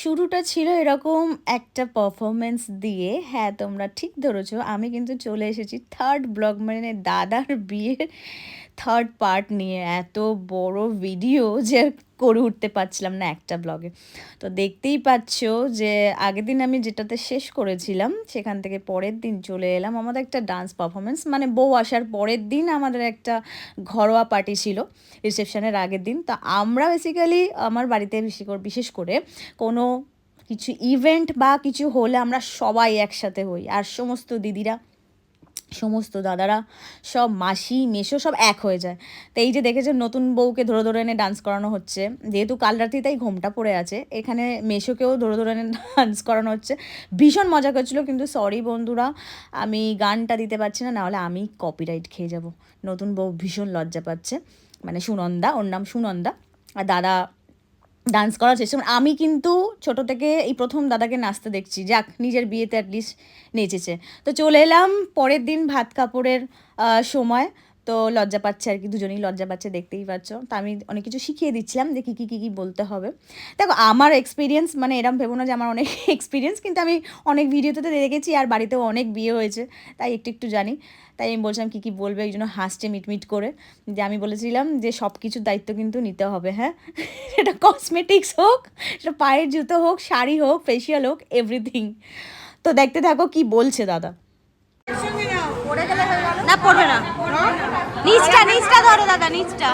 শুরুটা ছিল এরকম একটা পারফরম্যান্স দিয়ে। হ্যাঁ, তোমরা ঠিক ধরেছ। আমি কিন্তু চলে এসেছি থার্ড ব্লগ, মানে দাদার বিয়ের থার্ড পার্ট নিয়ে। এত বড় ভিডিও যে করে উঠতে পারছিলাম না একটা ব্লগে। তো দেখতেই পাচ্ছ যে আগের দিন আমি যেটাতে শেষ করেছিলাম, সেখান থেকে পরের দিন চলে এলাম আমাদের একটা ডান্স পারফরমেন্স, মানে বউ আসার পরের দিন আমাদের একটা ঘরোয়া পার্টি ছিল রিসেপশনের আগের দিন। তো আমরা বেসিক্যালি আমার বাড়িতে বিশেষ করে কোনো কিছু ইভেন্ট বা কিছু হলে আমরা সবাই একসাথে হই, আর সমস্ত দিদিরা, সমস্ত দাদারা, সব মাসি মেসো সব এক হয়ে যায়। তো এই যে দেখেছেন নতুন বউকে ধরে ধরে এনে ডান্স করানো হচ্ছে, যেহেতু কাল রাতেই তাই ঘোমটা পড়ে আছে, এখানে মেসোকেও ধরে ধরে এনে ডান্স করানো হচ্ছে। ভীষণ মজা করছিল, কিন্তু সরি বন্ধুরা, আমি গানটা দিতে পারছি না, নাহলে আমি কপিরাইট খেয়ে যাব। নতুন বউ ভীষণ লজ্জা পাচ্ছে, মানে সুনন্দা, ওর নাম সুনন্দা। আর দাদা ডান্স করার চেষ্টা, আমি কিন্তু ছোট থেকে এই প্রথম দাদাকে নাচতে দেখছি, যাক নিজের বিয়েতে অ্যাটলিস্ট নেচেছে। তো চলে এলাম পরের দিন ভাত কাপড়ের সময়। তো লজ্জা পাচ্ছে আর কি, দুজনেই লজ্জা পাচ্ছে, দেখতেই পাচ্ছ। তো আমি অনেক কিছু শিখিয়ে দিচ্ছিলাম যে কী কী কী কী বলতে হবে। দেখো আমার এক্সপিরিয়েন্স, মানে এরম ভেবো না যে আমার অনেক এক্সপিরিয়েন্স, কিন্তু আমি অনেক ভিডিওতে তো দেখেছি, আর বাড়িতেও অনেক বিয়ে হয়েছে, তাই একটু একটু জানি। তাই আমি বলছিলাম কী কী বলবে, এই জন্য হাসছে মিটমিট করে। যে আমি বলেছিলাম যে সব কিছুর দায়িত্ব কিন্তু নিতে হবে, হ্যাঁ, সেটা কসমেটিক্স হোক, সেটা পায়ের জুতো হোক, শাড়ি হোক, ফেসিয়াল হোক, এভরিথিং। তো দেখতে থাকো কি বলছে দাদা। না পড়বে না, নিচটা নিচটা ধরো দাদা, নিচটা।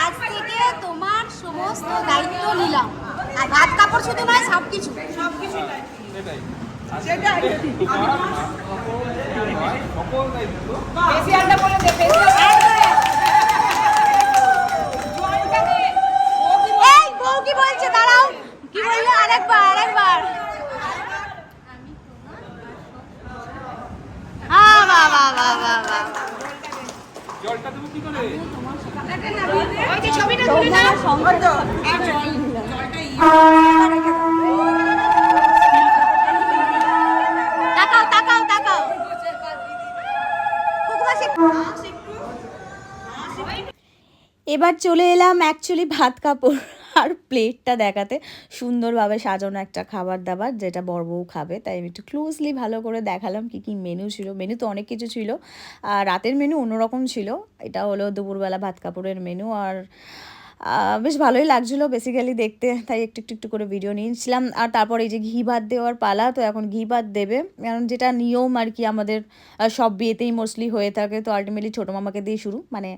আজ থেকে তোমার সমস্ত দায়িত্ব নিলাম, আর ভাত কাপড় শুধু নয়, সবকিছু সবকিছু সেটাই সেটাই সকল দায়িত্ব বেশি আন্ডা বলে দে। এই বউ কি বলছে, দাঁড়াও, কি বললো আরেকবার আরেকবার। হ্যাঁ, বাহ বাহ বাহ বাহ বাহ। জলটা দেবো কি করে? ওই যে ছবিটা তুলে নাও, সঙ্গে তো আর জল, জলটাই তাকাও তাকাও তাকাও। এবার চলে এলাম অ্যাকচুয়ালি ভাত কাপড় আর প্লেটটা দেখাতে, সুন্দরভাবে সাজানো একটা খাবার দাবার যেটা বড়বউ খাবে, তাই আমি একটু ক্লোজলি ভালো করে দেখালাম কী কী মেনু ছিল। মেনু তো অনেক কিছু ছিল, আর রাতের মেনু অন্যরকম ছিল। এটা হলো দুপুরবেলা ভাত কাপড়ের মেনু, আর বেশ ভালোই লাগছিলো বেসিক্যালি দেখতে, তাই একটু একটু একটু করে ভিডিও নিয়েছিলাম। আর তারপর এই যে ঘি ভাত দেওয়ার পালা, তো এখন ঘি ভাত দেবে, কারণ যেটা নিয়ম আর কি আমাদের সব বিয়েতেই মোস্টলি হয়ে থাকে। তো আলটিমেটলি ছোটো মামাকে দিয়ে শুরু, মানে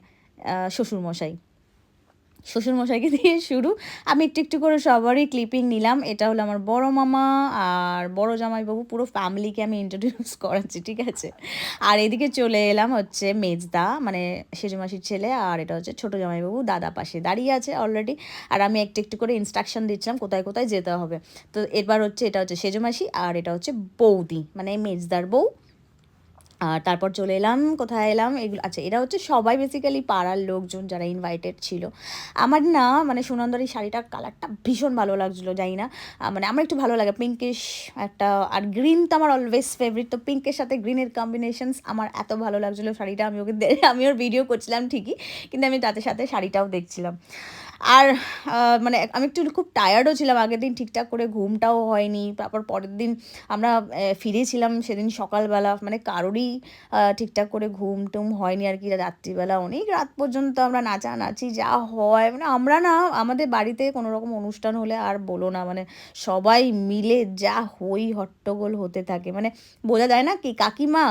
শ্বশুরমশাইকে দিয়ে শুরু। আমি একটু একটু করে সবারই ক্লিপিং নিলাম। এটা হলো আমার বড় মামা আর বড় জামাইবাবু, পুরো ফ্যামিলিকে আমি ইন্ট্রোডিউস করাচ্ছি, ঠিক আছে। আর এদিকে চলে এলাম হচ্ছে মেজদা, মানে সেজুমাসির ছেলে, আর এটা হচ্ছে ছোটো জামাইবাবু, দাদা পাশে দাঁড়িয়ে আছে অলরেডি। আর আমি একটু একটু করে ইনস্ট্রাকশন দিচ্ছিলাম কোথায় কোথায় যেতে হবে। তো এবার হচ্ছে এটা হচ্ছে সেজুমাসি, আর এটা হচ্ছে বৌদি, মানে মেজদার বউ। আর তারপর চলে এলাম, কোথায় এলাম এগুলো, আচ্ছা এরা হচ্ছে সবাই বেসিক্যালি পাড়ার লোকজন যারা ইনভাইটেড ছিল। আমার না মানে সুনন্দার এই শাড়িটার কালারটা ভীষণ ভালো লাগছিলো, জানি না, মানে আমার একটু ভালো লাগে পিঙ্কিশ একটা, আর গ্রিন তো আমার অলওয়েজ ফেভারিট। তো পিঙ্কের সাথে গ্রিনের কম্বিনেশনস আমার এত ভালো লাগছিলো শাড়িটা, আমি ওর ভিডিও করছিলাম ঠিকই, কিন্তু আমি তাদের সাথে শাড়িটাও দেখছিলাম। আর মানে আমি একটু খুব টায়ার্ডও ছিলাম আগের দিন, ঠিকঠাক করে ঘুমটাও হয়নি। তারপর পরের দিন আমরা ফিরেছিলাম সেদিন সকালবেলা, মানে কারোরই ঠিকঠাক করে ঘুম টুম হয়নি আর কি। রাত্রিবেলা অনেক রাত পর্যন্ত আমরা নাচানাচি যা হয়, মানে আমরা না, আমাদের বাড়িতে কোনো রকম অনুষ্ঠান হলে আর বলো না, মানে সবাই মিলে যা হই হট্টগোল হতে থাকে, মানে বোঝা যায় না, কে কাকিমা,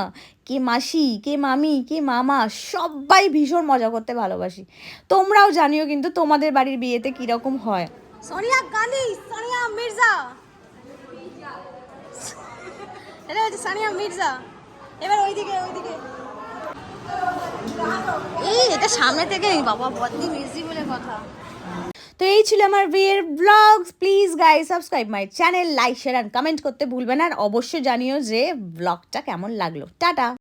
কে মাসি, কে মামি, কে মামা, সবাই ভীষণ মজা করতে ভালোবাসি। তোমরাও জানিও কিন্তু তোমাদের বাড়ির বিয়েতে কীরকম হয়। সোনিয়া গান্ধী, সোনিয়া মির্জা, এটা হচ্ছে সোনিয়া মির্জা। এবার ওইদিকে ওইদিকে, এই এটা সামনে থেকে বাবা বদ্দি মির্জি বলে কথা। তো এই ছিল আমার বিয়ের vlogs. Please guys subscribe my channel, like share and comment করতে ভুলবে না, আর অবশ্যই জানিও যে ব্লগটা কেমন লাগলো। টাটা।